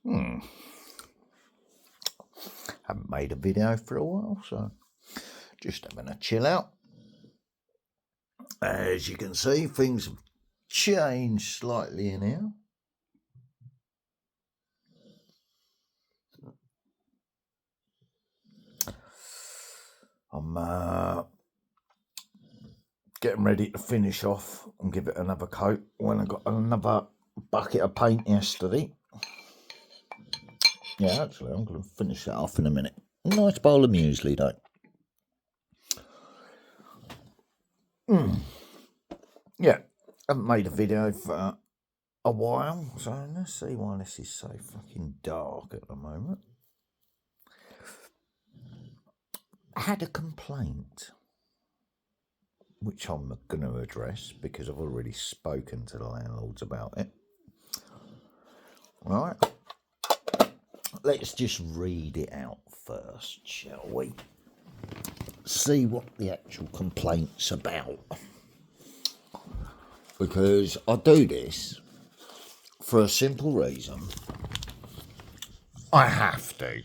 Hmm. Haven't made a video for a while, so just having a chill out. As you can see, things have changed slightly in here. I'm getting ready to finish off and give it another coat when I got another bucket of paint yesterday. Yeah, actually, I'm going to finish that off in a minute. Nice bowl of muesli, though. Yeah, haven't made a video for a while, so let's see why this is so fucking dark at the moment. I had a complaint, which I'm going to address because I've already spoken to the landlords about it. Right, let's just read it out first, shall we? See what the actual complaint's about. Because I do this for a simple reason. I have to.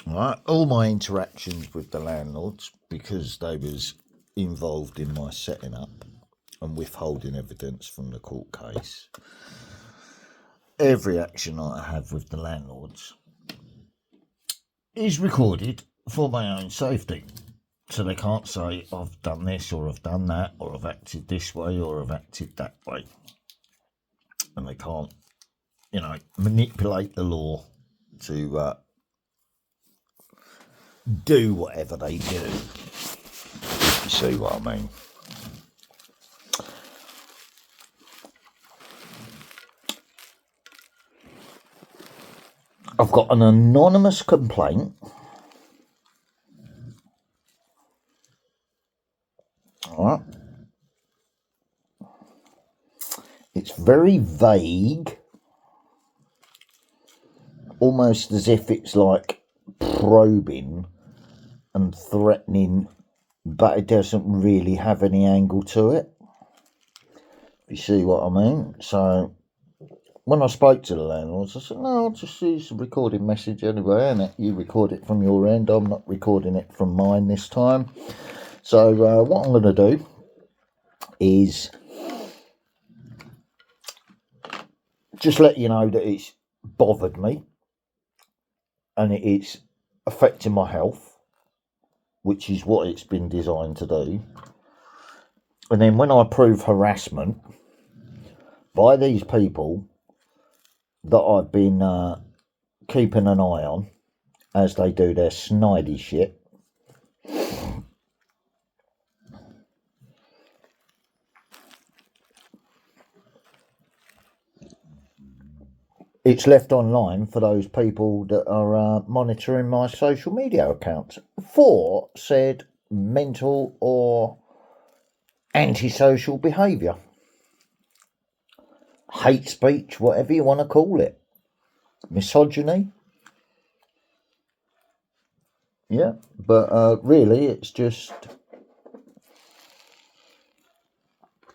Right, all my interactions with the landlords, because they was involved in my setting up and withholding evidence from the court case, every action I have with the landlords is recorded for my own safety. So they can't say I've done this or I've done that or I've acted this way or I've acted that way. And they can't, manipulate the law to do whatever they do, if you see what I mean. I've got an anonymous complaint. All right. It's very vague, almost as if it's like probing and threatening, but it doesn't really have any angle to it. You see what I mean? So when I spoke to the landlords, I said, no, I'll just use a recorded message anyway, and you record it from your end. I'm not recording it from mine this time. So what I'm going to do is just let you know that it's bothered me and it's affecting my health, which is what it's been designed to do. And then when I prove harassment by these people that I've been keeping an eye on as they do their snidey shit, it's left online for those people that are monitoring my social media accounts for said mental or antisocial behaviour, hate speech, whatever you want to call it, misogyny. Yeah, but really it's just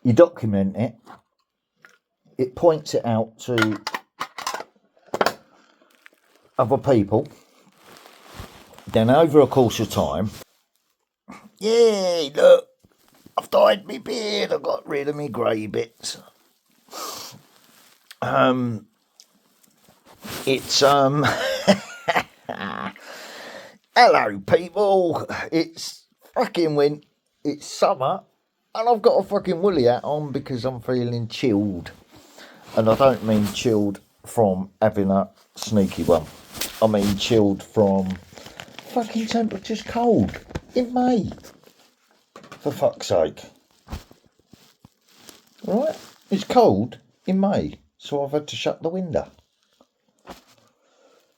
you document it, it points it out to other people, then over a course of time, yeah, look, I've dyed my beard, I've got rid of my grey bits. It's hello people, it's fucking it's summer and I've got a fucking woolly hat on because I'm feeling chilled. And I don't mean chilled from having a sneaky one. I mean chilled from fucking temperature's cold in May. For fuck's sake. Right? It's cold in May, so I've had to shut the window.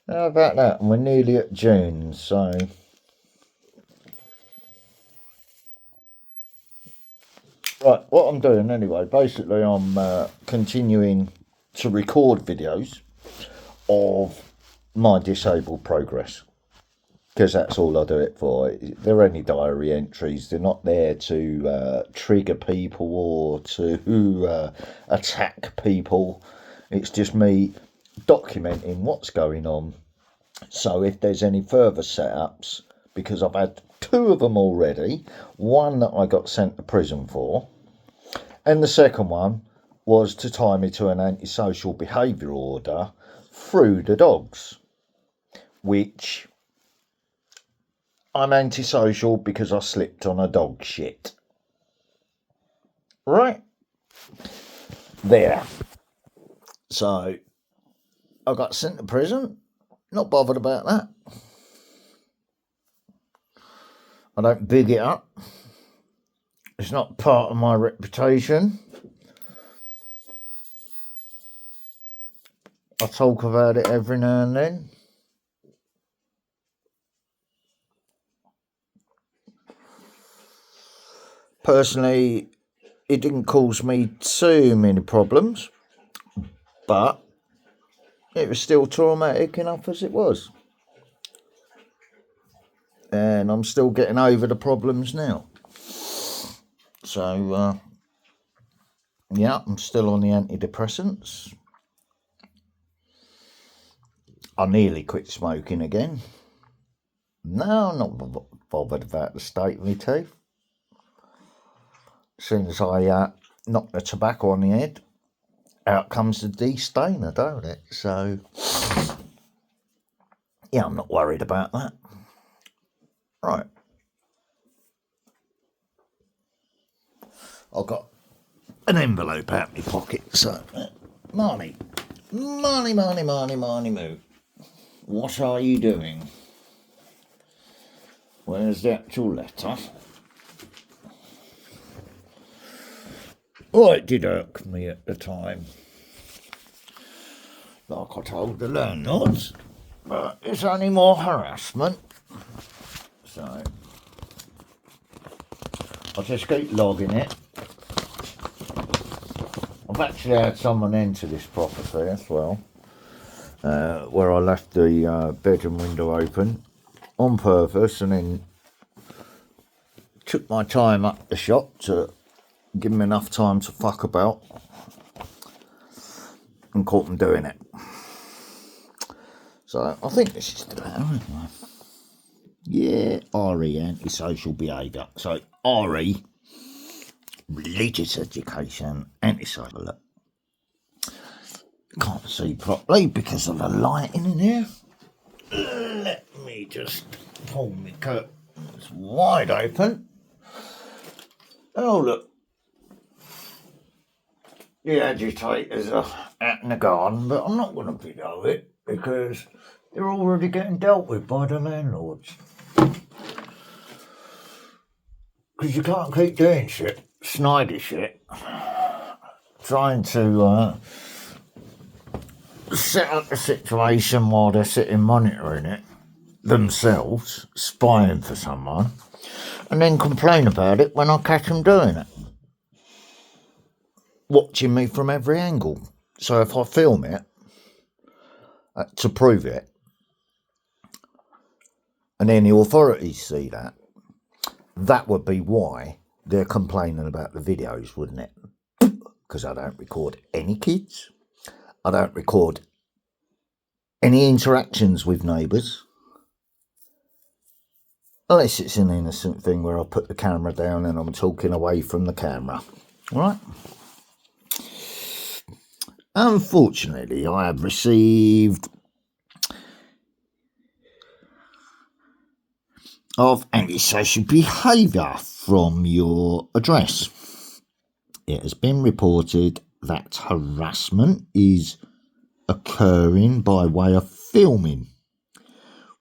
How about that? And we're nearly at June, so right, what I'm doing anyway, basically I'm continuing to record videos of my disabled progress, because that's all I do it for. They're only diary entries. They're not there to trigger people or to attack people. It's just me documenting what's going on. So if there's any further setups, because I've had 2 of them already, one that I got sent to prison for, and the second one was to tie me to an antisocial behaviour order through the dogs, which I'm antisocial because I slipped on a dog shit. Right? There. So, I got sent to prison. Not bothered about that. I don't big it up. It's not part of my reputation. I talk about it every now and then. Personally, it didn't cause me too many problems, but it was still traumatic enough as it was. And I'm still getting over the problems now. So, yeah, I'm still on the antidepressants. I nearly quit smoking again. No, I'm not bothered about the state of my teeth. As soon as I knock the tobacco on the head, out comes the de-stainer, don't it? So, yeah, I'm not worried about that. Right. I've got an envelope out my pocket, so, Marnie, moo. What are you doing? Where's the actual letter? Oh, it did irk me at the time. Like I told the landlords, but it's only more harassment. So, I'll just keep logging it. I've actually had someone into this property as well, where I left the bedroom window open on purpose and then took my time up the shop to give them enough time to fuck about and caught them doing it. So I think this is the letter, isn't it? Yeah, RE, antisocial behaviour. So RE, religious education, antisocial. Look, can't see properly because of the lighting in here. Let me just pull my curtains wide open. Oh, look. The agitators are out in the garden, but I'm not going to video it because they're already getting dealt with by the landlords. Because you can't keep doing shit, snidey shit, trying to set up the situation while they're sitting monitoring it themselves, spying for someone, and then complain about it when I catch them doing it. Watching me from every angle. So if I film it to prove it, and then the authorities see that, that would be why they're complaining about the videos, wouldn't it? Because I don't record any kids. I don't record any interactions with neighbours. Unless it's an innocent thing where I put the camera down and I'm talking away from the camera. All right? Unfortunately, I have received of antisocial behaviour from your address. It has been reported that harassment is occurring by way of filming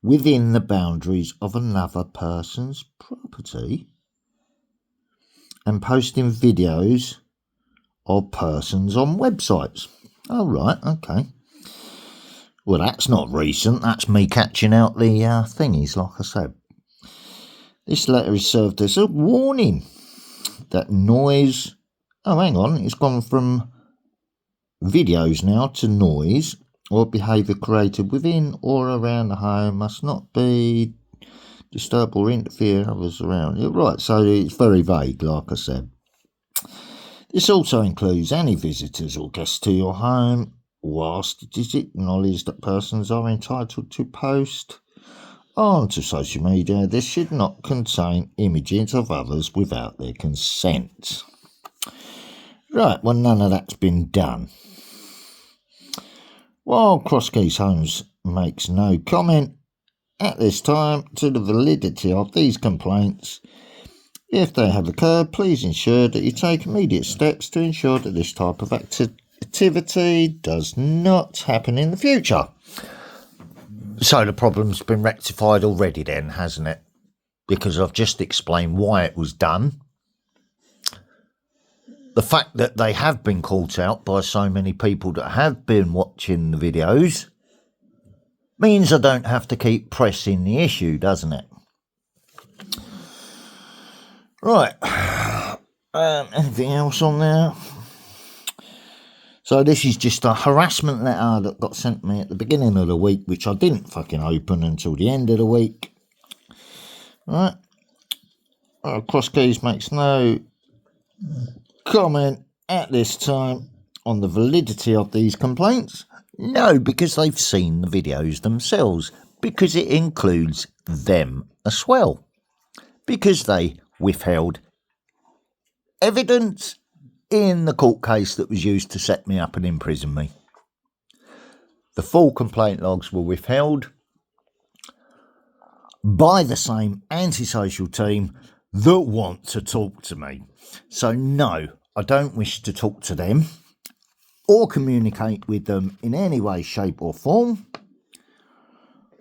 within the boundaries of another person's property and posting videos of persons on websites. Oh, right, okay. Well, that's not recent. That's me catching out the thingies, like I said. This letter is served as a warning that noise... Oh, hang on. It's gone from videos now to noise or behaviour created within or around the home must not be disturbed or interfere with others around. You're right, so it's very vague, like I said. This also includes any visitors or guests to your home whilst it is acknowledged that persons are entitled to post onto social media, this should not contain images of others without their consent. Right, well, none of that's been done. While Crosskeys Homes makes no comment at this time to the validity of these complaints, if they have occurred, please ensure that you take immediate steps to ensure that this type of activity does not happen in the future. So the problem's been rectified already then, hasn't it? Because I've just explained why it was done. The fact that they have been caught out by so many people that have been watching the videos means I don't have to keep pressing the issue, doesn't it? Right. Anything else on there? So this is just a harassment letter that got sent me at the beginning of the week, which I didn't fucking open until the end of the week. Right. Crosskeys makes no comment at this time on the validity of these complaints. No, because they've seen the videos themselves. Because it includes them as well. Because they withheld evidence in the court case that was used to set me up and imprison me. The full complaint logs were withheld by the same antisocial team that want to talk to me. So no, I don't wish to talk to them or communicate with them in any way, shape or form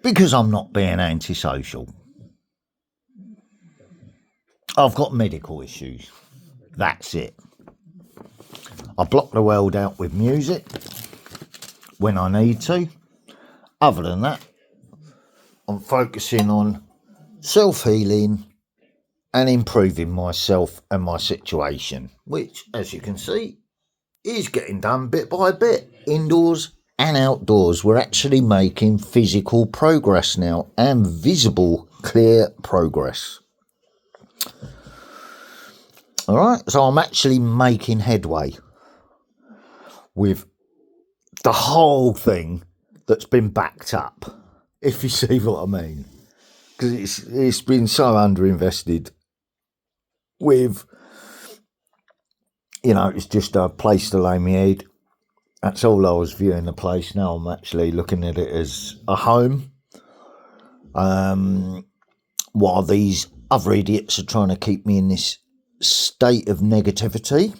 because I'm not being antisocial. I've got medical issues. That's it. I block the world out with music when I need to. Other than that, I'm focusing on self-healing and improving myself and my situation, which, as you can see, is getting done bit by bit, indoors and outdoors. We're actually making physical progress now, and visible, clear progress. All right, so I'm actually making headway with the whole thing that's been backed up, if you see what I mean. Because it's been so underinvested with, it's just a place to lay my head. That's all I was viewing the place. Now I'm actually looking at it as a home. While these other idiots are trying to keep me in this state of negativity,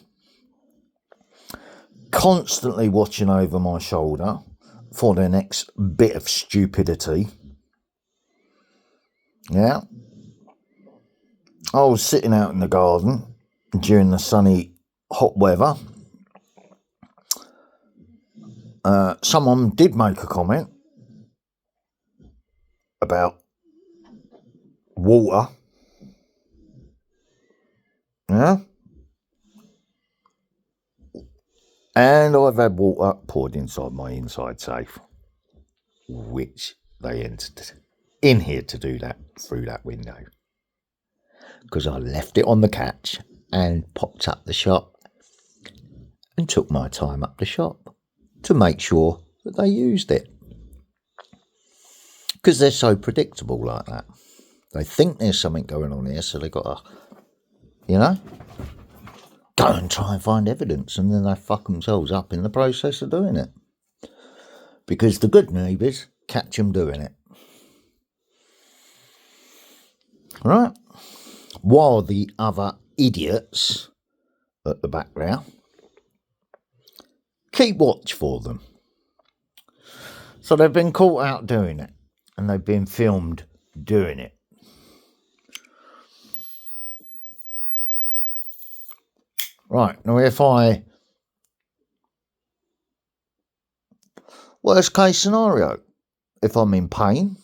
constantly watching over my shoulder for the next bit of stupidity. Yeah. I was sitting out in the garden during the sunny, hot weather. Someone did make a comment about water. Yeah. And I've had water poured inside my inside safe, which they entered in here to do that through that window. Because I left it on the catch and popped up the shop and took my time up the shop to make sure that they used it. Because they're so predictable like that. They think there's something going on here, so they've got to, go and try and find evidence, and then they fuck themselves up in the process of doing it. Because the good neighbours catch them doing it. Right? While the other idiots at the background keep watch for them. So they've been caught out doing it, and they've been filmed doing it. Right, now worst case scenario, if I'm in pain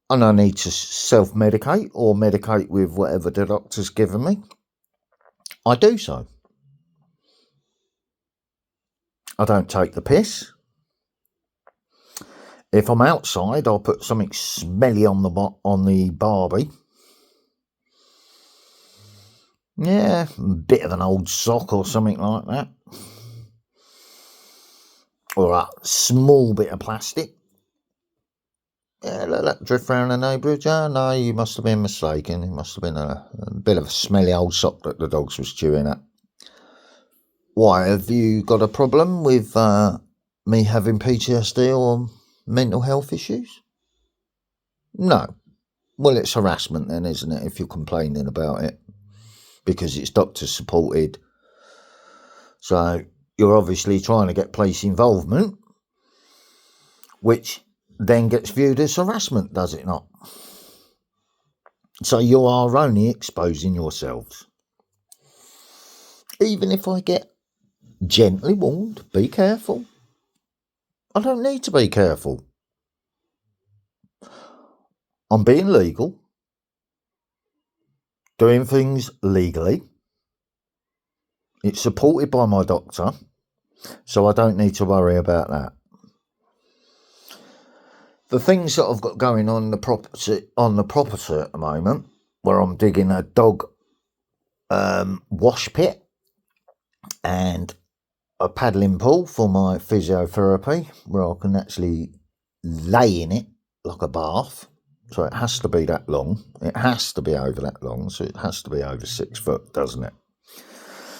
and I need to self-medicate or medicate with whatever the doctor's given me, I do so. I don't take the piss. If I'm outside, I'll put something smelly on the Barbie. Yeah, a bit of an old sock or something like that. or a small bit of plastic. Yeah, let that drift around the neighbourhood. Oh, no, you must have been mistaken. It must have been a bit of a smelly old sock that the dogs was chewing at. Why, have you got a problem with me having PTSD or mental health issues? No. Well, it's harassment then, isn't it, if you're complaining about it? Because it's doctor supported. So you're obviously trying to get police involvement, which then gets viewed as harassment, does it not? So you are only exposing yourselves. Even if I get gently warned, be careful. I don't need to be careful. I'm being legal, doing things legally. It's supported by my doctor, so I don't need to worry about that. The things that I've got going on the property at the moment, where I'm digging a dog wash pit and a paddling pool for my physiotherapy, where I can actually lay in it like a bath. So it has to be that long. It has to be over that long. So it has to be over 6 foot, doesn't it?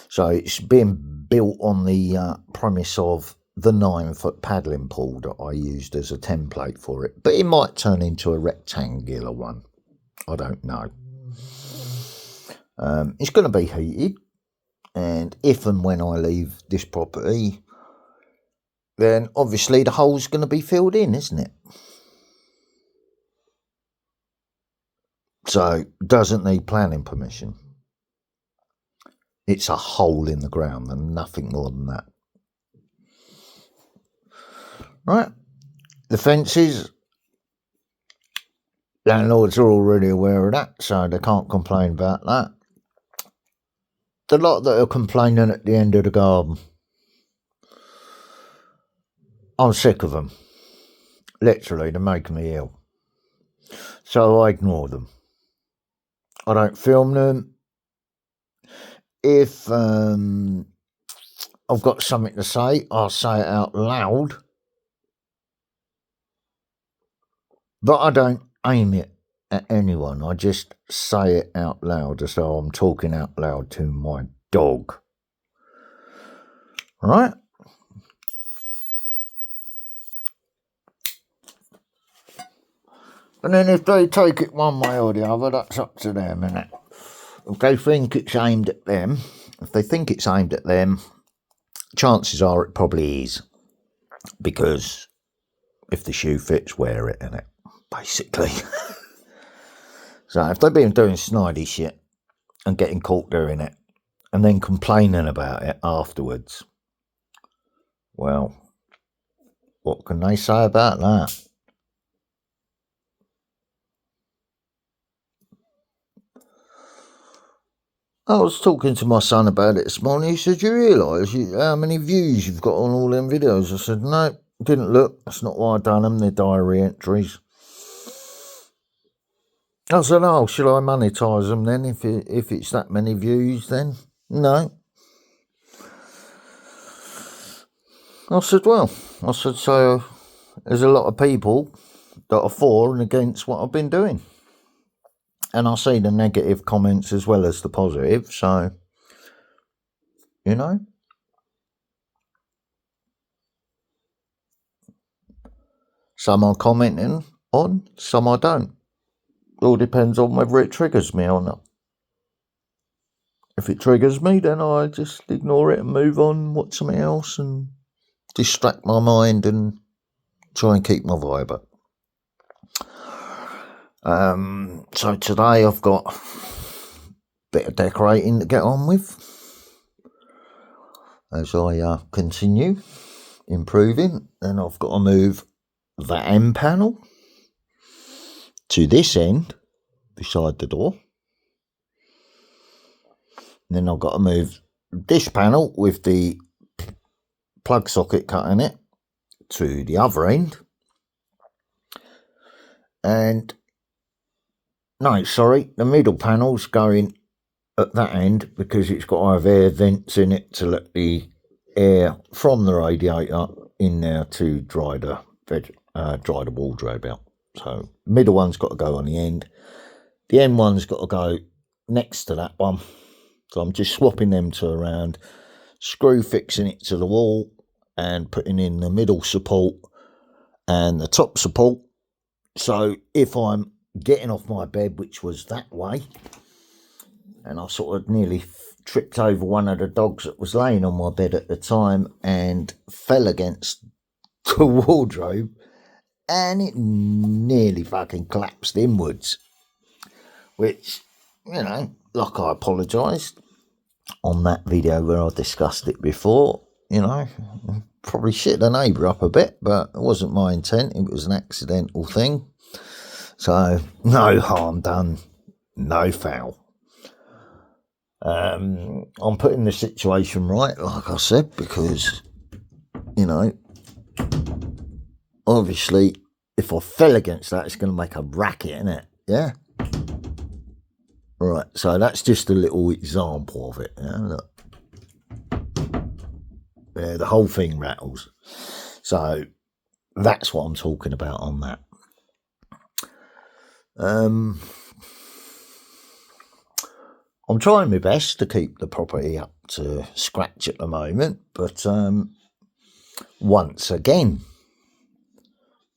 So it's being built on the premise of the 9-foot paddling pool that I used as a template for it. But it might turn into a rectangular one. I don't know. It's going to be heated. And if and when I leave this property, then obviously the hole's going to be filled in, isn't it? So doesn't need planning permission. It's a hole in the ground and nothing more than that. Right, the fences, landlords are already aware of that, so they can't complain about that. The lot that are complaining at the end of the garden, I'm sick of them. Literally, they're making me ill. So I ignore them. I don't film them. If I've got something to say, I'll say it out loud. But I don't aim it at anyone. I just say it out loud as though I'm talking out loud to my dog. Right? And then if they take it one way or the other, that's up to them, innit? If they think it's aimed at them, chances are it probably is. Because if the shoe fits, wear it, innit? Basically. So if they've been doing snidey shit and getting caught doing it and then complaining about it afterwards, well, what can they say about that? I was talking to my son about it this morning. He said, you realise how many views you've got on all them videos? I said, no, didn't look. That's not why I done them. They're diary entries. I said, oh, should I monetise them then if it's that many views then? No. I said, so there's a lot of people that are for and against what I've been doing. And I see the negative comments as well as the positive, so, you know. Some I'm commenting on, some I don't. It all depends on whether it triggers me or not. If it triggers me, then I just ignore it and move on, watch something else and distract my mind and try and keep my vibe up. So today I've got a bit of decorating to get on with as I continue improving. Then I've got to move the end panel to this end beside the door. And then I've got to move this panel with the plug socket cut in it to the other end. And no, sorry, the middle panel's going at that end because it's got to have air vents in it to let the air from the radiator in there to dry the wardrobe out. So middle one's got to go on the end. The end one's got to go next to that one. So I'm just swapping them two around, screw fixing it to the wall and putting in the middle support and the top support. So if I'm getting off my bed, which was that way, and I sort of nearly tripped over one of the dogs that was laying on my bed at the time and fell against the wardrobe, and it nearly fucking collapsed inwards, which, you know, like I apologised on that video where I discussed it before, you know, probably shit the neighbour up a bit, but it wasn't my intent. It was an accidental thing. So no harm done, no foul. I'm putting the situation right, like I said, because, you know, obviously if I fell against that, it's going to make a racket, isn't it? Yeah. Right, so that's just a little example of it. Yeah, look. Yeah, the whole thing rattles. So that's what I'm talking about on that. I'm trying my best to keep the property up to scratch at the moment, but once again,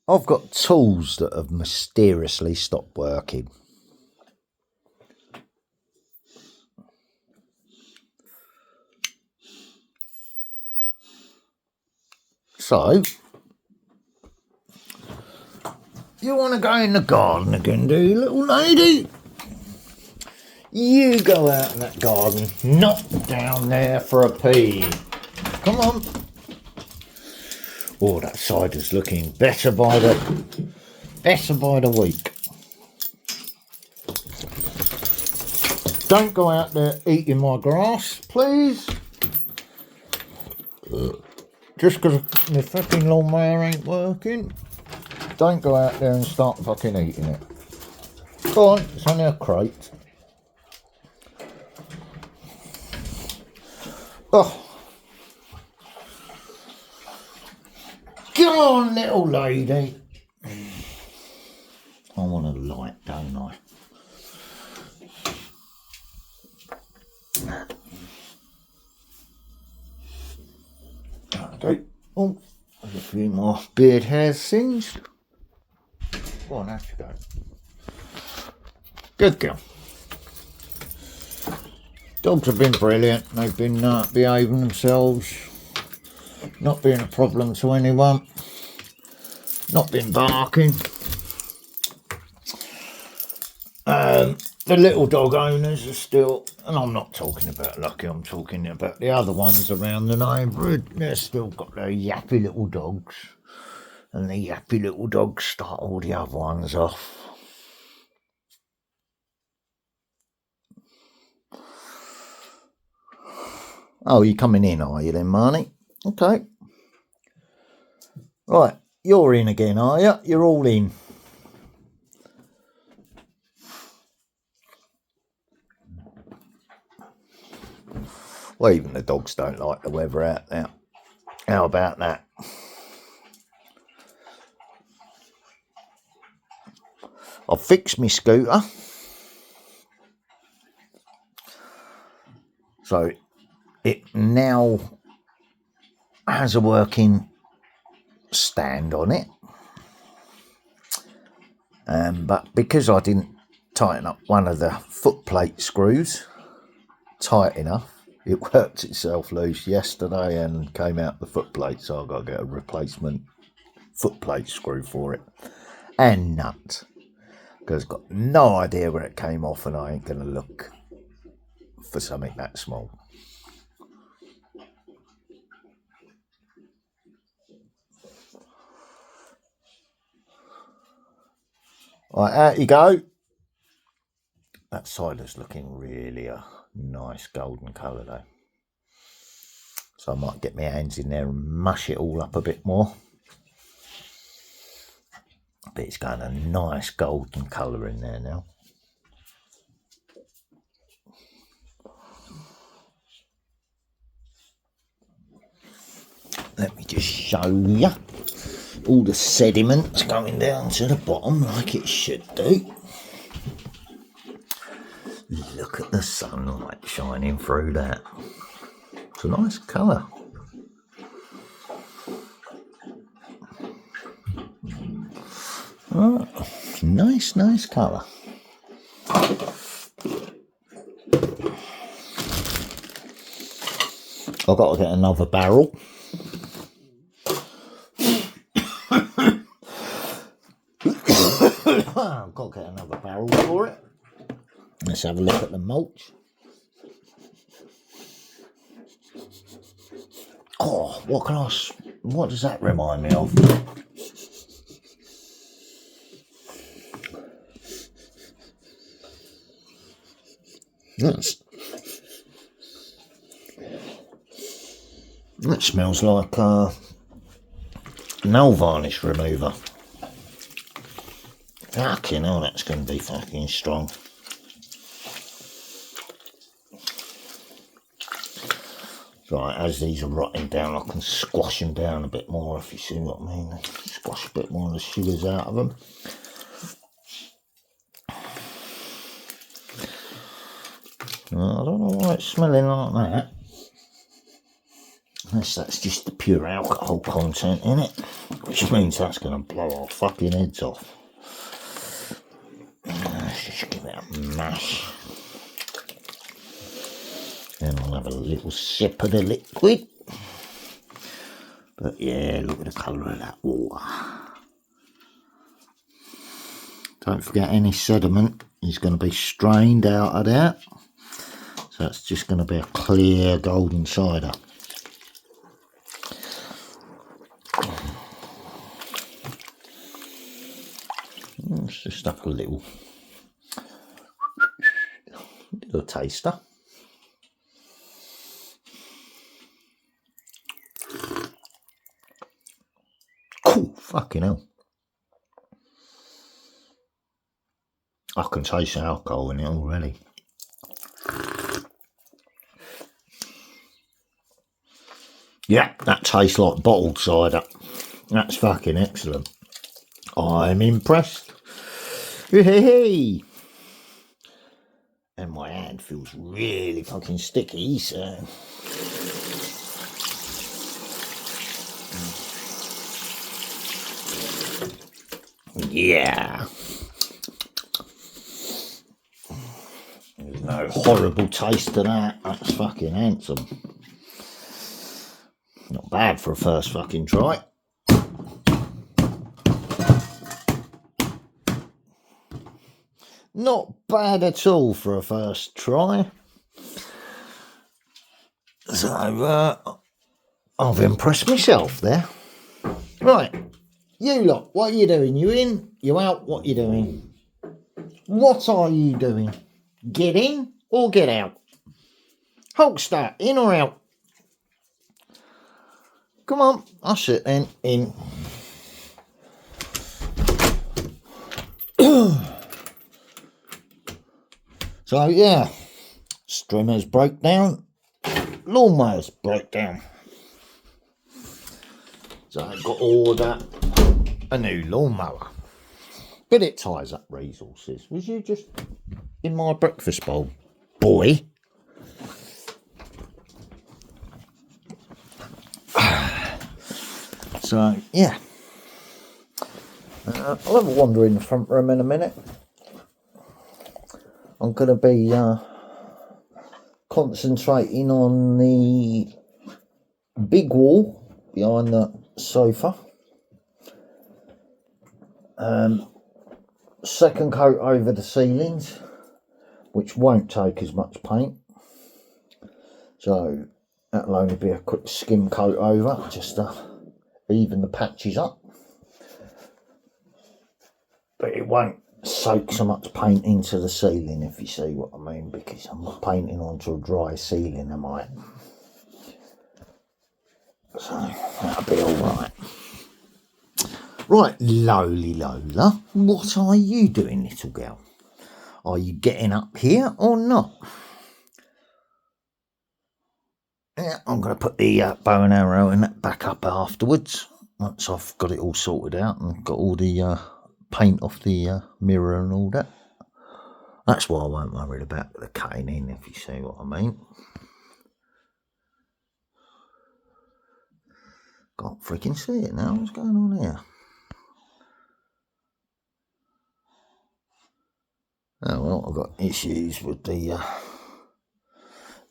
I've got tools that have mysteriously stopped working. So, you want to go in the garden again, do you, little lady? You go out in that garden, not down there for a pee. Come on. Oh, that cider's looking better by the week. Don't go out there eating my grass, please. Just because my fucking lawnmower ain't working. Don't go out there and start fucking eating it. Go on, it's only a crate. Oh. Come on, little lady. I want a light, don't I? Okay. Oh, there's a few more beard hairs singed. Go on, out you go. Good girl. Dogs have been brilliant. They've been behaving themselves. Not being a problem to anyone. Not been barking. The little dog owners are still, and I'm not talking about Lucky, I'm talking about the other ones around the neighbourhood. They've still got their yappy little dogs. And the yappy little dogs start all the other ones off. Oh, you're coming in, are you then, Marnie? Okay. Right, you're in again, are you? You're all in. Well, even the dogs don't like the weather out there. How about that? I've fixed my scooter. So it now has a working stand on it. But because I didn't tighten up one of the foot plate screws tight enough, it worked itself loose yesterday and came out the foot plate, so I've got to get a replacement foot plate screw for it and nut, because I've got no idea where it came off and I ain't going to look for something that small. Right, out you go. That cider's looking really a nice golden colour though. So I might get my hands in there and mush it all up a bit more. But it's got a nice golden colour in there now. let me just show you all the sediments going down to the bottom like it should do. Look at the sunlight shining through that. It's a nice colour. Oh, nice colour. I've got to get another barrel. I've got to get another barrel for it. Let's have a look at the mulch. Oh, what does that remind me of? That smells like nail varnish remover. Fucking hell, that's going to be fucking strong. Right, as these are rotting down, I can squash them down a bit more, if you see what I mean. Squash a bit more of the sugars out of them. I don't know why it's smelling like that. Unless that's just the pure alcohol content in it, which means that's going to blow our fucking heads off. Let's just give it a mash. Then I'll have a little sip of the liquid. But yeah, look at the colour of that water. Don't forget, any sediment is going to be strained out of that. So it's just going to be a clear golden cider. Let's just have a little taster. Cool, fucking hell. I can taste the alcohol in it already. Yeah, that tastes like bottled cider. That's fucking excellent. I'm impressed. Hey. And my hand feels really fucking sticky, so... yeah. There's no horrible taste to that. That's fucking handsome. Not bad for a first fucking try. Not bad at all for a first try. So, I've impressed myself there. Right, you lot, what are you doing? You in? You out? What are you doing? What are you doing? Get in or get out? Hulkster, in or out? Come on, I'll sit then. In. So yeah, streamers broke down, lawnmowers broke down. So I've got to order a new lawnmower. But it ties up resources. Was you just in my breakfast bowl, boy? So yeah, I'll have a wander in the front room in a minute. I'm going to be concentrating on the big wall behind the sofa. Second coat over the ceilings, which won't take as much paint. So that'll only be a quick skim coat over, just to even the patches up. But it won't soak so much paint into the ceiling, if you see what I mean, because I'm not painting onto a dry ceiling, am I? So that'll be alright. Right, lowly Lola, what are you doing, little girl? Are you getting up here or not? Yeah, I'm going to put the bow and arrow in that back up afterwards, once I've got it all sorted out and got all the paint off the mirror and all that. That's why I won't worry about the cutting in, if you see what I mean. Can't freaking see it now. What's going on here? Oh well, I've got issues with the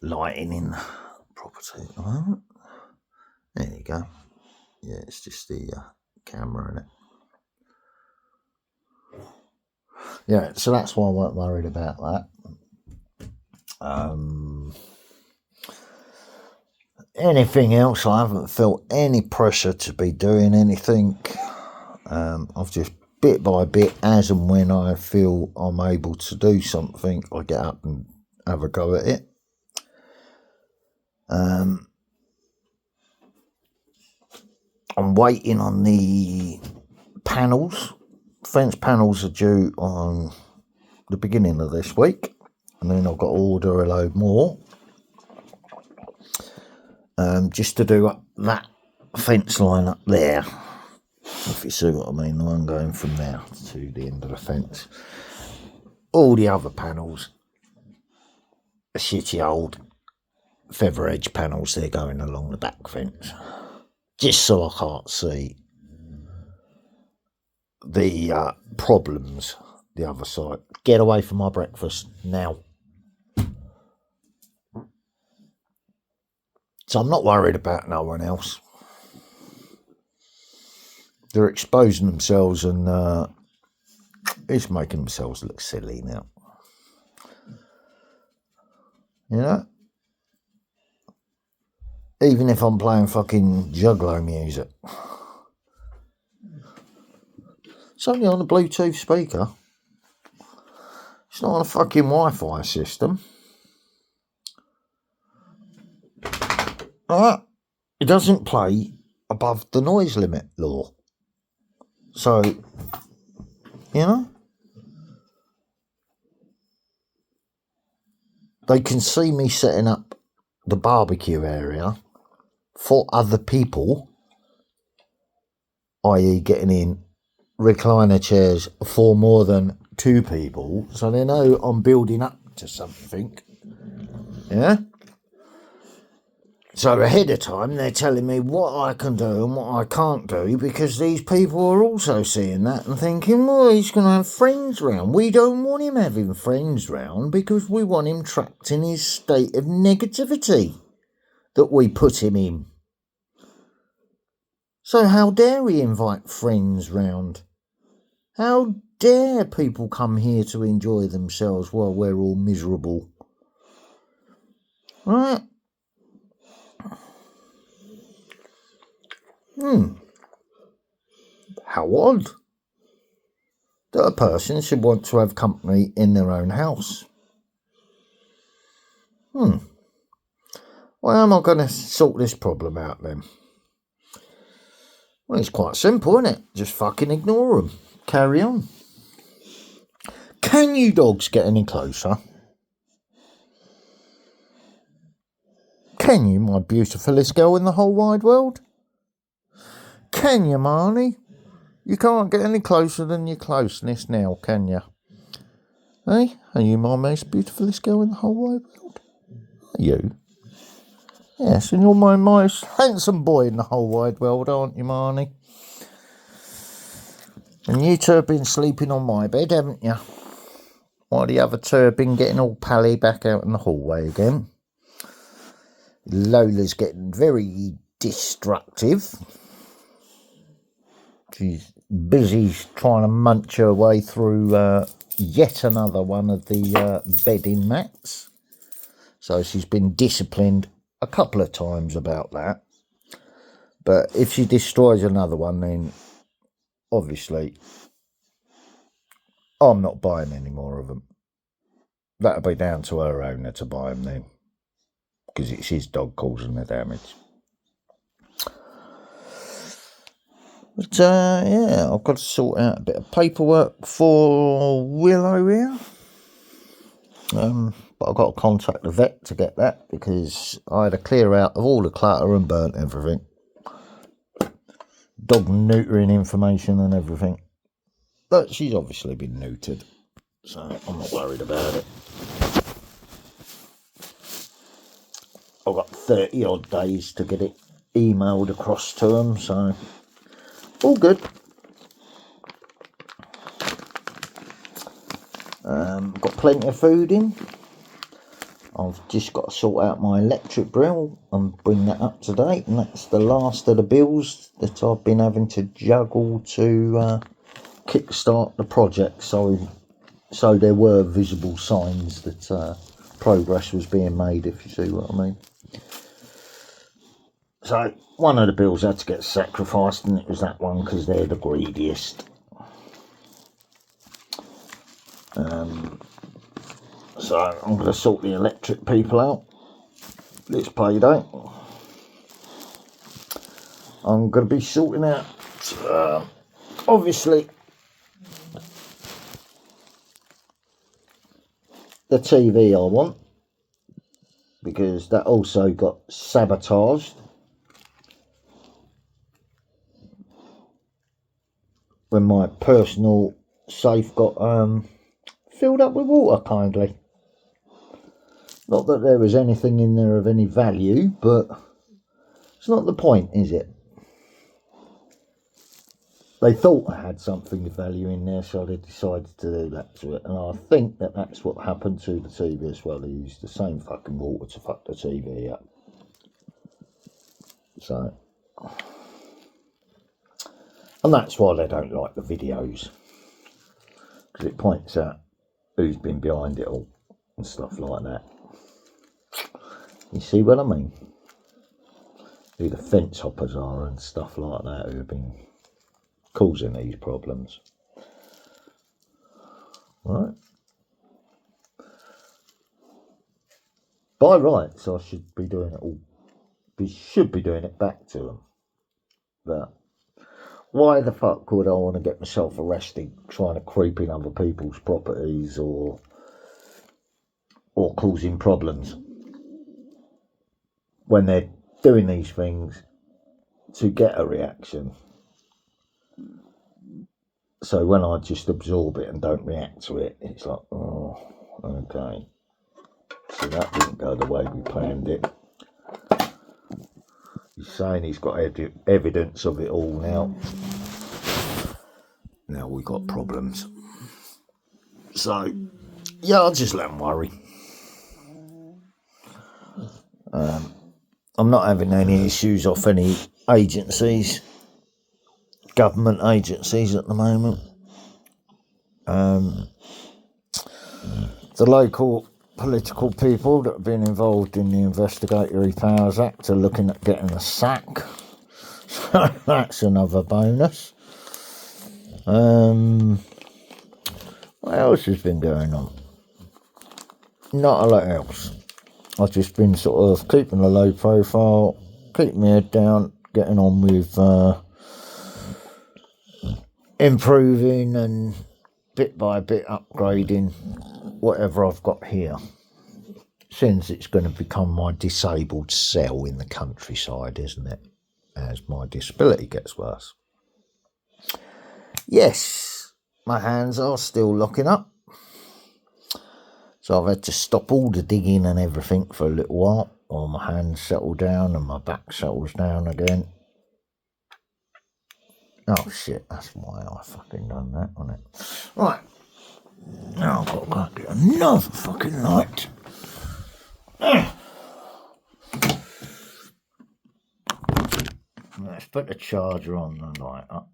lighting in the property at the moment. There you go. Yeah, it's just the camera in it. Yeah, so that's why I weren't worried about that. Anything else, I haven't felt any pressure to be doing anything. I've just bit by bit, as and when I feel I'm able to do something, I get up and have a go at it. I'm waiting on the panels. Fence panels are due on the beginning of this week, and then I've got to order a load more. Just to do up that fence line up there, if you see what I mean, the one going from there to the end of the fence. All the other panels are shitty old feather edge panels, they're going along the back fence, just so I can't see the problems the other side. Get away from my breakfast now. So I'm not worried about no one else. They're exposing themselves and it's making themselves look silly now. You know? Even if I'm playing fucking juggalo music. It's only on a Bluetooth speaker. It's not on a fucking Wi-Fi system. Alright? It doesn't play above the noise limit law. So, you know? They can see me setting up the barbecue area for other people, i.e. getting in recliner chairs for more than 2 people, so they know I'm building up to something. Yeah? So ahead of time they're telling me what I can do and what I can't do, because these people are also seeing that and thinking, well, he's going to have friends round. We don't want him having friends round because we want him trapped in his state of negativity that we put him in. So how dare he invite friends round? How dare people come here to enjoy themselves while we're all miserable? Right? How odd that a person should want to have company in their own house. Well, how am I going to sort this problem out then? Well, it's quite simple, isn't it? Just fucking ignore them. Carry on. Can you dogs get any closer? Can you, my beautifulest girl in the whole wide world? Can you, Marnie? You can't get any closer than your closeness now, can you? Hey, are you my most beautifulest girl in the whole wide world? Are you? Yes, and you're my most handsome boy in the whole wide world, aren't you, Marnie? And you two have been sleeping on my bed, haven't you? While the other two have been getting all pally back out in the hallway again. Lola's getting very destructive. She's busy trying to munch her way through yet another one of the bedding mats. So she's been disciplined a couple of times about that. But if she destroys another one, then obviously I'm not buying any more of them. That'll be down to her owner to buy them then, because it's his dog causing the damage. But yeah, I've got to sort out a bit of paperwork for Willow here. but I've got to contact the vet to get that because I had a clear out of all the clutter and burnt everything. Dog neutering information and everything. But she's obviously been neutered, so I'm not worried about it. I've got 30 odd days to get it emailed across to them, so all good. Got plenty of food in. I've just got to sort out my electric grill and bring that up to date, and that's the last of the bills that I've been having to juggle to kickstart the project. So there were visible signs that progress was being made, if you see what I mean. So one of the bills had to get sacrificed, and it was that one because they're the greediest. So I'm going to sort the electric people out this payday. I'm going to be sorting out, obviously, the TV I want, because that also got sabotaged when my personal safe got filled up with water, kindly. Not that there was anything in there of any value, but it's not the point, is it? They thought I had something of value in there, so they decided to do that to it. And I think that that's what happened to the TV as well. They used the same fucking water to fuck the TV up. So, and that's why they don't like the videos, because it points out who's been behind it all and stuff like that. You see what I mean? Who the fence hoppers are and stuff like that who have been causing these problems. Right. By rights, I should be doing it all. We should be doing it back to them. But why the fuck would I want to get myself arrested trying to creep in other people's properties or causing problems when they're doing these things to get a reaction? So when I just absorb it and don't react to it, it's like, oh, okay. So that didn't go the way we planned it. He's saying he's got evidence of it all now. Now we got problems. So, yeah, I'll just let him worry. I'm not having any issues off any agencies, government agencies at the moment. The local political people that have been involved in the Investigatory Powers Act are looking at getting a sack. That's another bonus. What else has been going on? Not a lot else. I've just been sort of keeping a low profile, keeping my head down, getting on with improving and bit by bit upgrading whatever I've got here, since it's going to become my disabled cell in the countryside, isn't it, as my disability gets worse. Yes, my hands are still locking up, so I've had to stop all the digging and everything for a little while while my hands settle down and my back settles down again. Oh shit, that's why I fucking done that, wasn't it? Right, now I've got to go and get another fucking light. Let's put the charger on the light up.